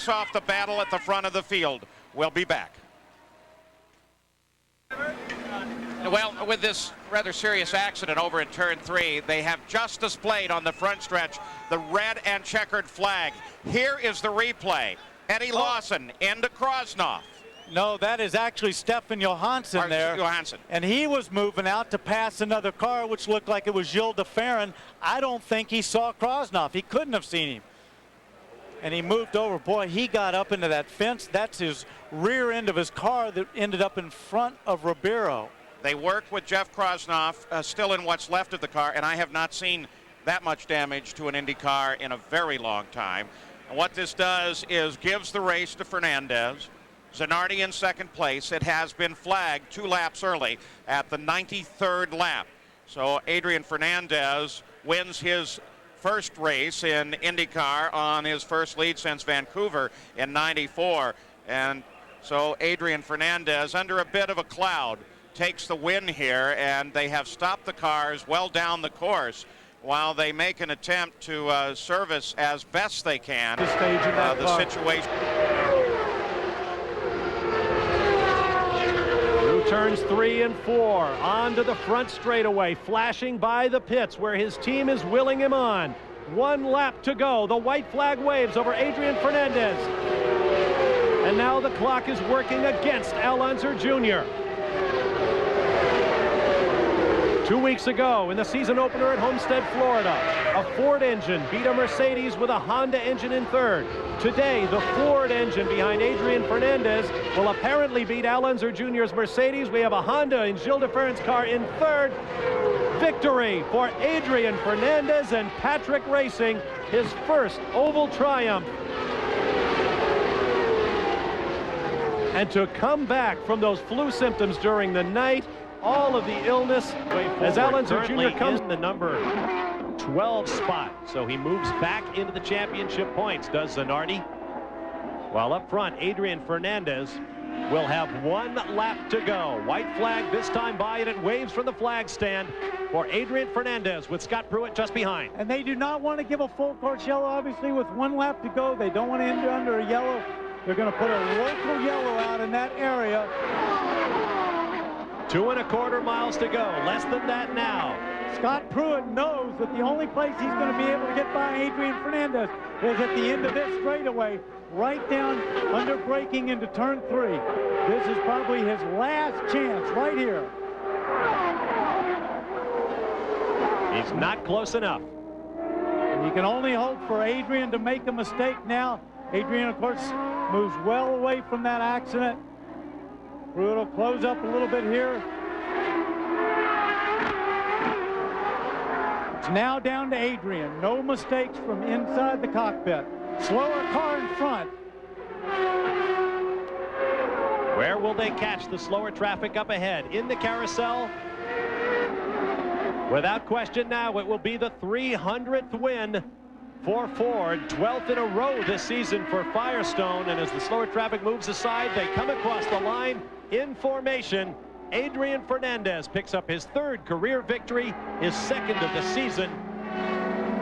kicks off the battle at the front of the field. We'll be back. Well, with this rather serious accident over in turn 3, they have just displayed on the front stretch the red and checkered flag. Here is the replay. Eddie Lawson into Krosnoff. No, that is actually Stefan Johansson there. Johansson. And he was moving out to pass another car, which looked like it was Gilles de Ferran. I don't think he saw Krosnoff. He couldn't have seen him. And he moved over. Boy, he got up into that fence. That's his rear end of his car that ended up in front of Ribeiro. They worked with Jeff Krosnoff still in what's left of the car, and I have not seen that much damage to an Indy car in a very long time. And what this does is gives the race to Fernandez. Zanardi in second place. It has been flagged 2 laps early at the 93rd lap. So Adrian Fernandez wins his first race in IndyCar on his first lead since Vancouver in '94. And so Adrian Fernandez, under a bit of a cloud, takes the win here, and they have stopped the cars well down the course while they make an attempt to service as best they can the situation. Turns 3 and 4 onto the front straightaway, flashing by the pits where his team is willing him on. 1 lap to go. The white flag waves over Adrian Fernandez. And now the clock is working against Al Unser Jr. 2 weeks ago in the season opener at Homestead, Florida, a Ford engine beat a Mercedes with a Honda engine in third. Today, the Ford engine behind Adrian Fernandez will apparently beat Al Unser Jr.'s Mercedes. We have a Honda in Gilles de Ferran's car in third. Victory for Adrian Fernandez and Patrick Racing, his first oval triumph. And to come back from those flu symptoms during the night, all of the illness, as Al Unser Jr. comes in the number 12 spot. So he moves back into the championship points, does Zanardi. While up front, Adrian Fernandez will have 1 lap to go. White flag this time by, and it waves from the flag stand for Adrian Fernandez with Scott Pruitt just behind. And they do not want to give a full course yellow, obviously, with 1 lap to go. They don't want to end under a yellow. They're going to put a local yellow out in that area. 2 1/4 miles to go, less than that now. Scott Pruitt knows that the only place he's going to be able to get by Adrian Fernandez is at the end of this straightaway, right down under braking into turn 3. This is probably his last chance right here. He's not close enough. And you can only hope for Adrian to make a mistake now. Adrian, of course, moves well away from that accident. Pruitt will close up a little bit here. It's now down to Adrian. No mistakes from inside the cockpit. Slower car in front. Where will they catch the slower traffic up ahead? In the carousel? Without question now, it will be the 300th win for Ford, 12th in a row this season for Firestone. And as the slower traffic moves aside, they come across the line in formation. Adrian Fernandez picks up his 3rd career victory, his 2nd of the season,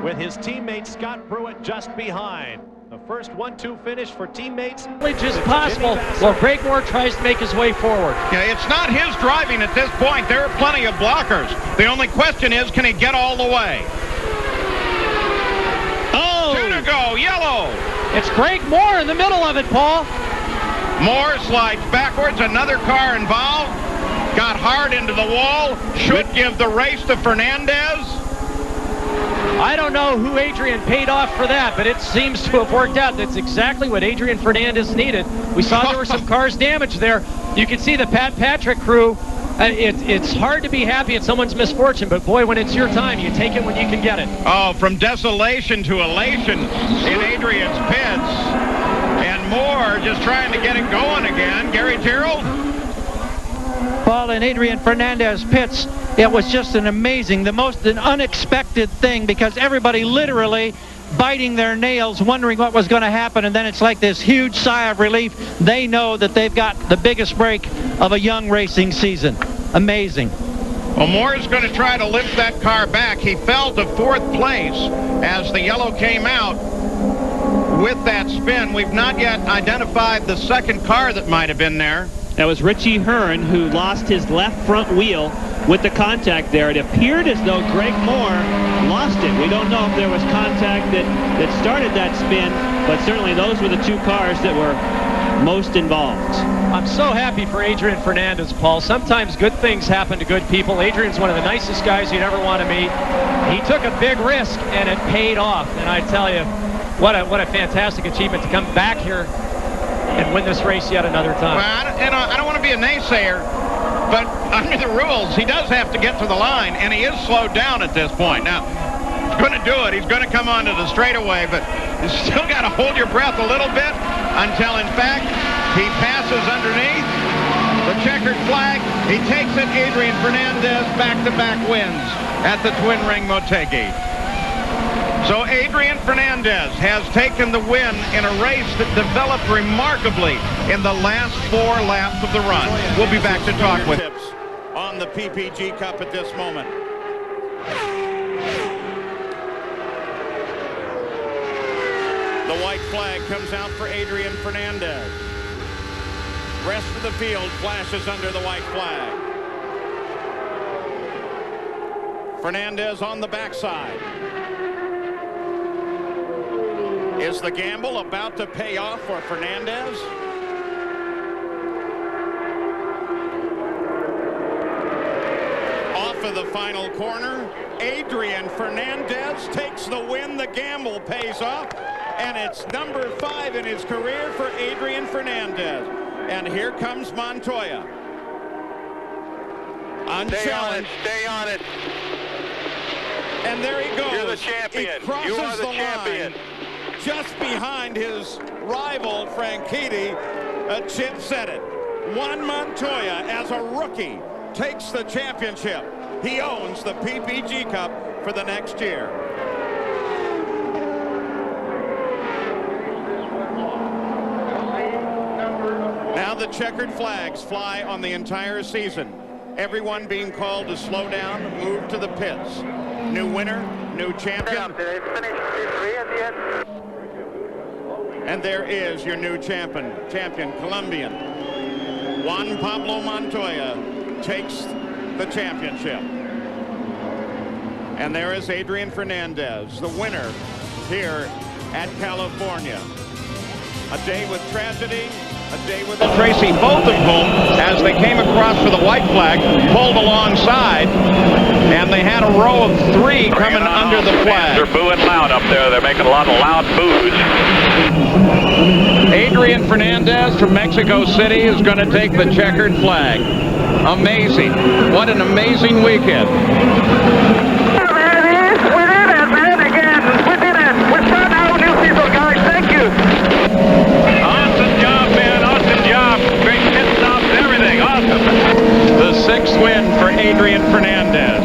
with his teammate Scott Pruitt just behind. The first 1-2 finish for teammates. Is possible. Well, Greg Moore tries to make his way forward. Yeah, it's not his driving at this point. There are plenty of blockers. The only question is, can he get all the way? Oh! 2 to go, yellow. It's Greg Moore in the middle of it, Paul. Moore slides backwards, another car involved. Got hard into the wall. Should give the race to Fernandez. I don't know who Adrian paid off for that, but it seems to have worked out. That's exactly what Adrian Fernandez needed. We saw there were some cars damaged there. You can see the Pat Patrick crew. It's hard to be happy at someone's misfortune, but boy, when it's your time, you take it when you can get it. Oh, from desolation to elation in Adrian's pits. And Moore just trying to get it going again. Gary Terrell? Paul, and Adrian Fernandez pits, it was just an unexpected thing, because everybody literally biting their nails, wondering what was going to happen, and then it's like this huge sigh of relief. They know that they've got the biggest break of a young racing season. Amazing. Well, Moore is going to try to lift that car back. He fell to 4th place as the yellow came out. with that spin. We've not yet identified the second car that might have been there. That was Richie Hearn, who lost his left front wheel with the contact there. It appeared as though Greg Moore lost it. We don't know if there was contact that started that spin, but certainly those were the two cars that were most involved. I'm so happy for Adrian Fernandez, Paul. Sometimes good things happen to good people. Adrian's one of the nicest guys you'd ever want to meet. He took a big risk, and it paid off. And I tell you, what a fantastic achievement to come back here and win this race yet another time. Well, I don't want to be a naysayer, but under the rules, he does have to get to the line, and he is slowed down at this point. Now, he's going to do it. He's going to come onto the straightaway, but you still got to hold your breath a little bit until, in fact, he passes underneath the checkered flag. He takes it. Adrian Fernandez back-to-back wins at the Twin Ring Motegi. So Adrian Fernandez has taken the win in a race that developed remarkably in the last 4 laps of the run. We'll be back to talk with him on the PPG Cup at this moment. The white flag comes out for Adrian Fernandez. Rest of the field flashes under the white flag. Fernandez on the backside. Is the gamble about to pay off for Fernandez? Off of the final corner, Adrian Fernandez takes the win. The gamble pays off, and it's number 5 in his career for Adrian Fernandez. And here comes Montoya. Unchallenged. Stay on it. And there he goes. You're the champion. He crosses you are the champion. line. Just behind his rival, Franchitti. Chip said it. Juan Montoya, as a rookie, takes the championship. He owns the PPG Cup for the next year. Now the checkered flags fly on the entire season. Everyone being called to slow down, move to the pits. New winner, new champion. And there is your new champion, Colombian. Juan Pablo Montoya takes the championship. And there is Adrian Fernandez, the winner here at California. A day with tragedy, a day with Tracy, both of whom, as they came across for the white flag, pulled alongside, and they had a row of 3 coming under the flag. They're booing loud up there. They're making a lot of loud boos. Adrian Fernandez from Mexico City is going to take the checkered flag. Amazing. What an amazing weekend. Awesome job, man. Awesome job. Great pit stops, everything. Awesome. The 6th win for Adrian Fernandez.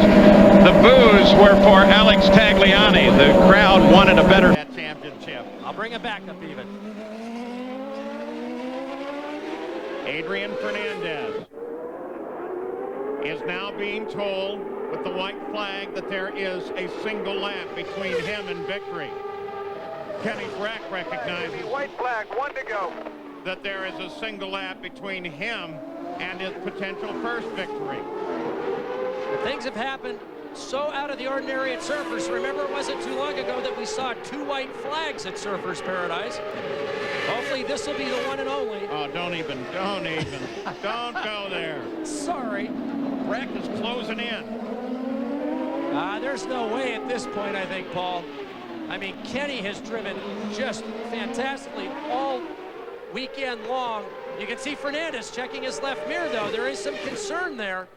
The boos were for Alex Tagliani. The crowd wanted a better championship. I'll bring it back up even. Adrian Fernandez is now being told with the white flag that there is a single lap between him and victory. Kenny Breck recognizes White flag, 1 to go. that there is a single lap between him and his potential first victory. Things have happened so out of the ordinary at Surfers. Remember, it wasn't too long ago that we saw 2 white flags at Surfers Paradise. Hopefully this will be the one and only. Oh, don't even. Don't go there. Sorry. Breck is closing in. There's no way at this point, I think, Paul. I mean, Kenny has driven just fantastically all weekend long. You can see Fernandez checking his left mirror, though. There is some concern there.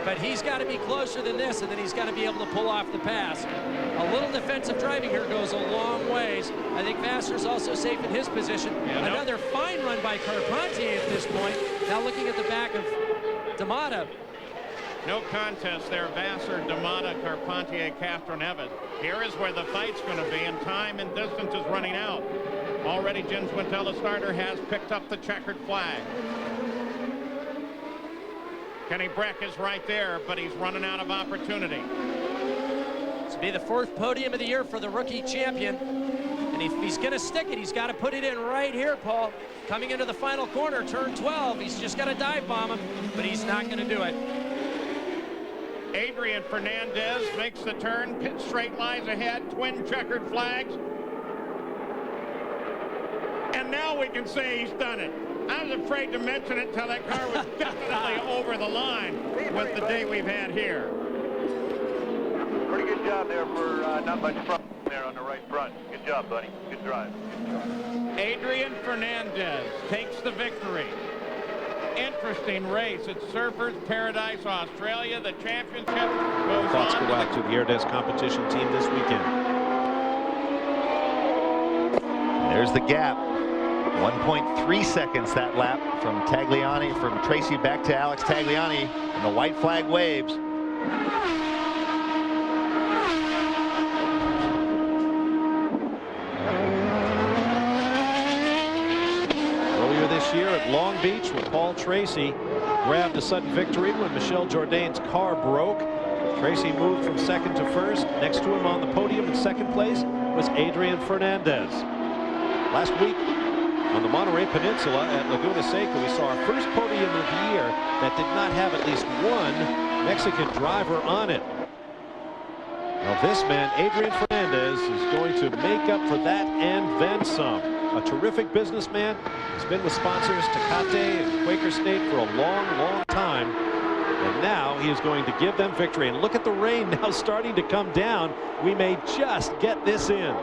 But he's got to be closer than this, and then he's got to be able to pull off the pass. A little defensive driving here goes a long ways. I think Vassar's also safe in his position. Another fine run by Carpentier at this point. Now looking at the back of D'Amata. No contest there. Vassar, D'Amata, Carpentier, Castroneves. Here is where the fight's going to be, and time and distance is running out. Already Jim Swintella starter has picked up the checkered flag. Kenny Breck is right there, but he's running out of opportunity. So be the fourth podium of the year for the rookie champion. And if he's going to stick it, he's got to put it in right here, Paul. Coming into the final corner, turn 12. He's just got to dive bomb him, but he's not going to do it. Adrian Fernandez makes the turn, pit straight lies ahead, twin checkered flags. And now we can say he's done it. I was afraid to mention it until that car was definitely over the line with the day we've had here. Pretty good job there for not much front there on the right front. Good job, buddy. Good drive. Adrian Fernandez takes the victory. Interesting race at Surfers Paradise, Australia. The championship goes Thoughts on go out to the Airdez competition team this weekend. There's the gap. 1.3 seconds that lap from Tagliani, from Tracy back to Alex Tagliani, and the white flag waves. Earlier this year at Long Beach, when Paul Tracy grabbed a sudden victory when Michel Jourdain's car broke. Tracy moved from second to first. Next to him on the podium in second place was Adrian Fernandez. Last week on the Monterey Peninsula at Laguna Seca, we saw our first podium of the year that did not have at least one Mexican driver on it. Well, this man, Adrian Fernandez, is going to make up for that and then some. A terrific businessman. He's been with sponsors Tecate and Quaker State for a long, long time. And now he is going to give them victory. And look at the rain now starting to come down. We may just get this in.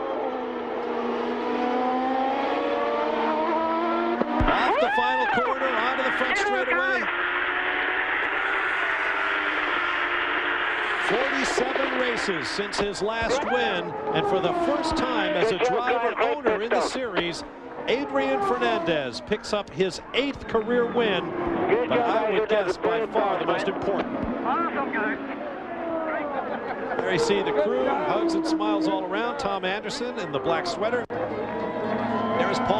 Off the final corner, onto the front straightaway. 47 races since his last win, and for the first time as a driver owner in the series, Adrian Fernandez picks up his 8th career win, but I would guess by far the most important. There you see the crew, hugs and smiles all around. Tom Anderson in the black sweater. There's Paul.